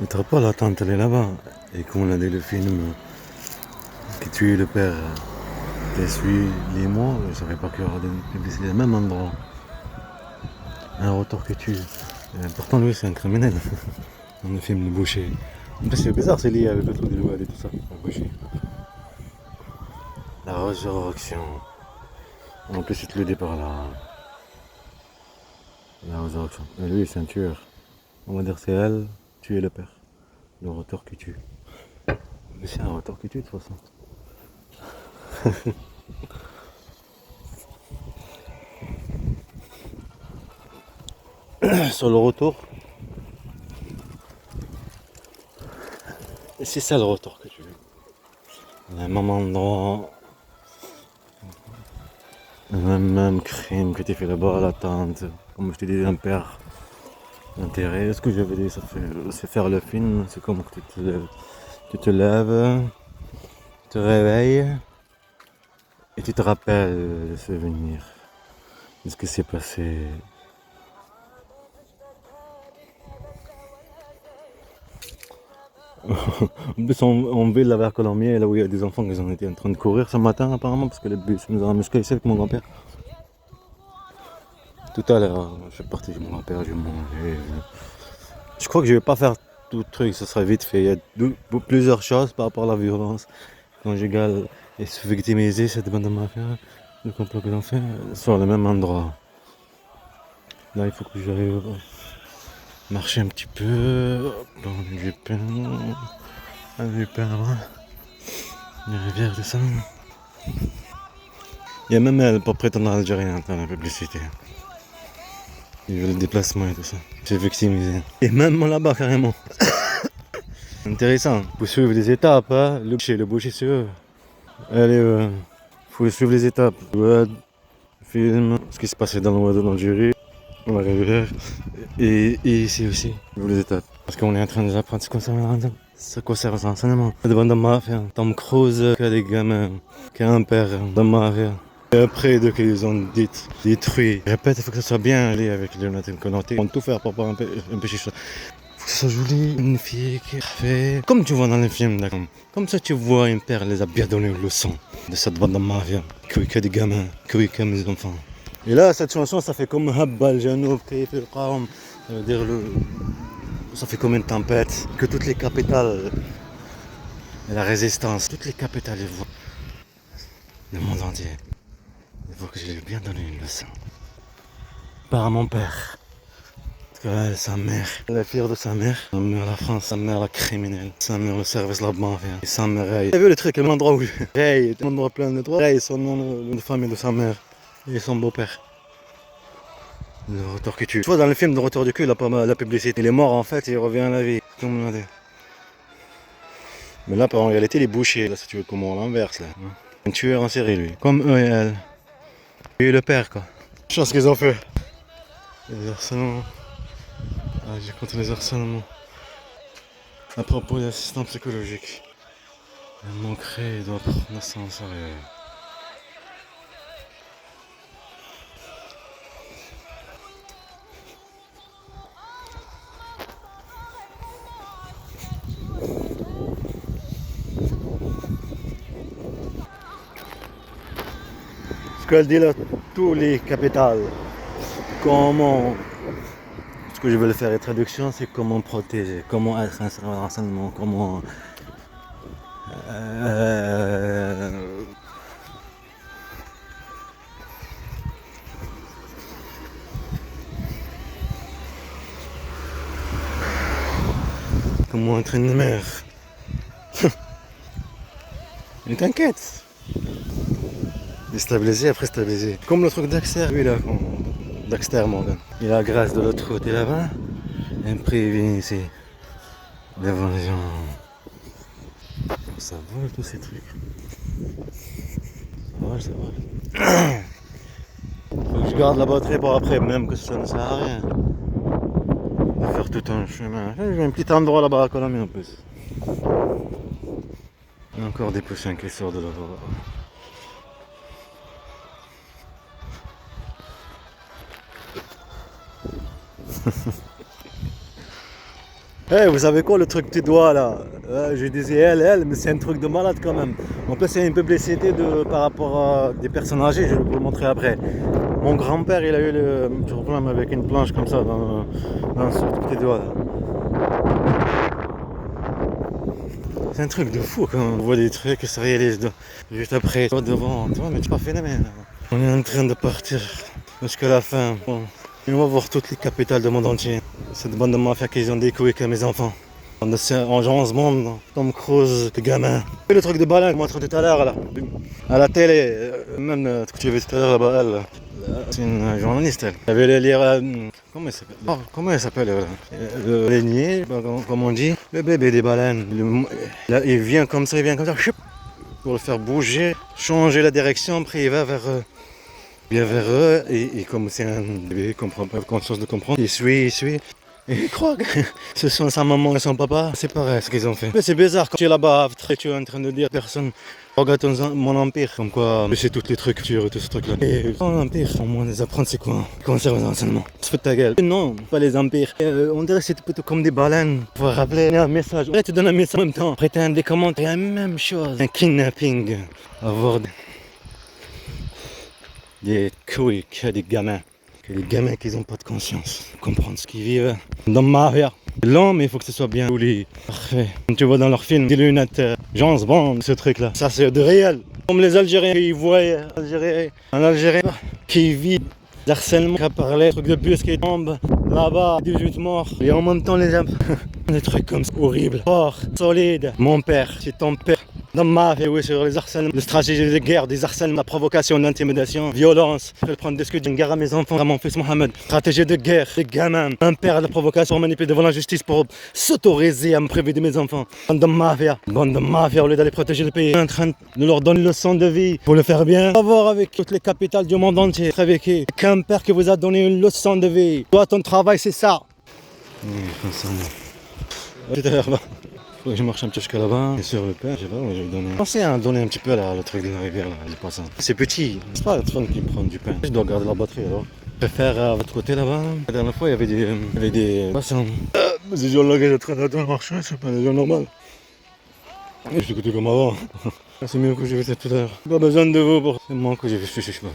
Mais t'auras pas la tante, elle est là-bas. Et comme on a dit le film qui tue le père, qui suit les mois, je savais pas qu'il y aura des publicités au même endroit. Un retour que tue. Pourtant, lui, c'est un criminel. Dans le film Le Boucher. En plus, c'est bizarre, c'est lié avec le truc de Louvain et tout ça. Le Boucher. La résurrection. En plus, il te le dit par là. La résurrection. Et lui, c'est un tueur. On va dire c'est elle, tuer le père. Le retour qui tue. Mais c'est un retour qui tue de toute façon. Sur le retour, c'est ça le retour que tu veux. Il y a un même endroit, le même crime que tu fais là-bas à la tente. Comme je te dis, un père. L'intérêt, ce que j'avais dit, c'est faire le film. C'est comme que tu te lèves, tu te réveilles et tu te rappelles le souvenir de ce qui s'est passé. En plus, on ville vers Colombier, là où il y a des enfants qui ont été en train de courir ce matin, apparemment, parce que le bus nous a ramenés ici avec mon grand-père. Tout à l'heure, je suis parti chez mon grand-père, j'ai mangé. Je crois que je vais pas faire tout le truc, ce sera vite fait. Il y a plusieurs choses par rapport à la violence conjugale et se victimiser cette bande de mafia, le complot qu'ils ont fait, sur le même endroit. Là, il faut que j'arrive à marcher un petit peu, prendre du pain là-bas. Les rivières de sang. Il y a même elle pour prétendre algérien dans la publicité. Il veut le déplacement et tout ça. C'est victimisé. Et même là-bas carrément. Intéressant. Faut suivre les étapes, hein. Le boucher c'est eux. Allez, faut suivre les étapes. Wad, film, ce qui se passait dans le Wad d'Algérie, dans la rivière. Et ici aussi, suivre les étapes. Parce qu'on est en train de apprendre ce qu'on sait. C'est quoi ça, enseignement? De bande de mafia. Tom Cruise, qui a des gamins, qui a un père de mafia. Et après, dès qu'ils ont détruit, répète, il faut que ça soit bien allé avec Jonathan Konaté. On va tout faire pour pas empêcher ça. Il faut que ça soit joli, une fille qui fait comme tu vois dans les films, d'accord. Comme ça, tu vois un père les a bien donné une leçon de cette bande de mafia, qui a des gamins, qui aime les enfants. Et là, cette chanson, ça fait comme Habba al-Janoub, Kayf al-Qawm, ça veut dire ça fait comme une tempête, que toutes les capitales, et la résistance, toutes les capitales, ils voient le monde entier. Il faut que je lui ai bien donné une leçon. Par mon père. Parce que sa mère, la fille de sa mère la France, sa mère la criminelle, sa mère le service de la mafia, et sa mère Ray. T'as vu le truc, l'endroit où Ray, un endroit plein de droits, Ray, son nom de famille de sa mère et son beau-père. Le retour que tu vois dans le film de Retour du cul, il a pas mal la publicité. Il est mort en fait et il revient à la vie. Comme on a dit. Mais là, en réalité, il est bouché. Là, si tu veux, comme on l'inverse là. Un tueur en série, lui. Comme eux et elle. Et le père, quoi. Chance qu'ils ont fait. Les harcèlements. Ah, j'ai compté les harcèlements. À propos de l'assistant psychologique. Elle manquerait, il doit prendre naissance. Ce qu'elle dit là, tous les capitales. Comment. Ce que je veux le faire, les traductions, c'est comment protéger, comment être un renseignement, comment. Comment être une mère. Mais t'inquiète. Déstabiliser après stabiliser. Comme le truc Dexter, lui là, Dexter Morgan. Il a grâce de l'autre côté là-bas. Et après il vient ici. Devant les gens. Ça vole tous ces trucs. Ça vole, ça vole. Faut que je garde la batterie pour après, même que ça ne sert à rien. On va faire tout un chemin. J'ai un petit endroit là-bas à Colombie en plus. Il y a encore des poussins qui sortent de là-bas. Eh, vous savez quoi le truc que tu dois là? Je disais elle, mais c'est un truc de malade quand même. En plus, c'est une publicité par rapport à des personnes âgées, je vais vous le montrer après. Mon grand-père, il a eu le problème avec une planche comme ça dans ce petit doigt là. C'est un truc de fou quand on voit des trucs qui se réalisent juste après. Toi devant, toi, mais c'est pas phénomène. On est en train de partir jusqu'à la fin. Bon. On va voir toutes les capitales du monde entier. Cette bande de mafias qu'ils ont découvert avec mes enfants. En James Bond, Tom Cruise, les gamins. Et le truc de baleine, moi, tout à l'heure, là. À la télé, même ce que tu as vu tout à l'heure là-bas, elle. C'est une journaliste, elle. Elle avait lire. Comment elle s'appelle? Comment elle s'appelle? Le lénier, comme on dit. Le bébé des baleines. Là, il vient comme ça, choup, pour le faire bouger, changer la direction, après il va vers eux, et comme c'est un bébé, il comprend pas conscience de comprendre, il suit. Et il croit que ce sont sa maman et son papa, c'est pareil ce qu'ils ont fait. Mais c'est bizarre quand tu es là-bas, tu es en train de dire à personne, regarde mon empire, comme quoi je sais tous les trucs, tu et tout ce truc-là. Et mon empire, au moins les apprendre c'est quoi? Conserve l'enseignement. Se foutre ta gueule. Non, pas les empires. On dirait que c'est plutôt comme des baleines. Pour rappeler un message. Après tu donnes un message en même temps. Après tu as des commentaires, il y a la même chose. Un kidnapping. Avoir des couilles que des gamins. Les gamins qui n'ont pas de conscience, comprendre ce qu'ils vivent dans ma vie. C'est lent, mais il faut que ce soit bien poli. Parfait. Comme tu vois dans leurs films, des lunettes James Bond, ce truc-là. Ça, c'est de réel. Comme les Algériens, ils voient un Algérien qui vit d'harcèlement, qui a parlé, truc de bus qui tombe là-bas, 18 morts. Et en même temps, des trucs comme ça, horribles, forts, solides. Mon père, c'est ton père. Dans ma vie, oui, sur les harcèlements, les stratégies de guerre, des harcèlements, la provocation, l'intimidation, violence. Je vais prendre des discuter d'une guerre à mes enfants, à mon fils Mohamed. Stratégie de guerre, des gamins, un père de la provocation, manipulé devant la justice pour s'autoriser à me priver de mes enfants. Bande de mafia, au lieu d'aller protéger le pays, en train de leur donner une leçon de vie pour le faire bien. Avoir avec toutes les capitales du monde entier, avec qu'un père qui vous a donné une leçon de vie. Toi, ton travail, c'est ça. Tout à l'heure, faut que je marche un petit jusqu'à là-bas, et sur le père, je sais pas, je vais donner. Pensez à donner un petit peu là, le truc de la rivière, là, les poissons. C'est petit, c'est pas le fun qui prend du pain. Je dois garder la batterie alors. Je vais faire à votre côté là-bas. La dernière fois, il y avait des poissons. Ces gens-là qui sont très dans le marché, c'est pas des gens normaux. Je suis écouté comme avant. C'est mieux que j'ai fait ça tout à l'heure. Pas besoin de vous pour. C'est moi que j'ai fait, je sais pas.